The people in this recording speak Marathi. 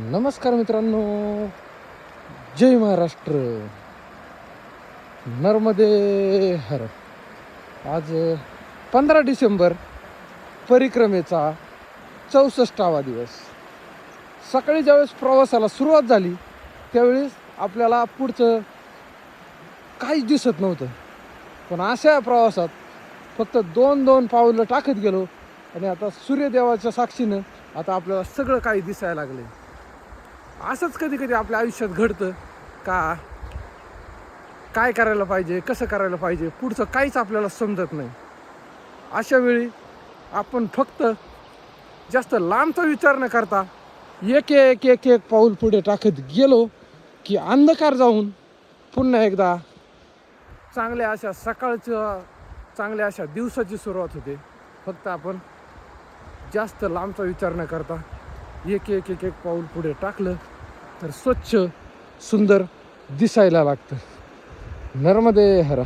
नमस्कार मित्रांनो, जय महाराष्ट्र. नर्मदे हर. आज 15 डिसेंबर, परिक्रमेचा 64वा दिवस. सकाळी ज्यावेळेस प्रवासाला सुरुवात झाली त्यावेळेस आपल्याला पुढचं काहीच दिसत नव्हतं, पण अशा प्रवासात फक्त दोन पावलं टाकत गेलो आणि आता सूर्यदेवाच्या साक्षीनं आता आपल्याला सगळं काही दिसायला लागले. असंच कधी कधी आपल्या आयुष्यात घडतं का, काय करायला पाहिजे, कसं करायला पाहिजे, पुढचं काहीच आपल्याला समजत नाही. अशा वेळी आपण फक्त जास्त लांबचा विचार न करता एक एक एक एक पाऊल पुढे टाकत गेलो की अंधकार जाऊन पुन्हा एकदा चांगल्या अशा सकाळच्या, चांगल्या अशा दिवसाची सुरुवात होते. फक्त आपण जास्त लांबचा विचार न करता एक एक एक एक पाऊल पुढे टाकलं तर स्वच्छ सुंदर दिसायला लागतं. नर्मदे हर.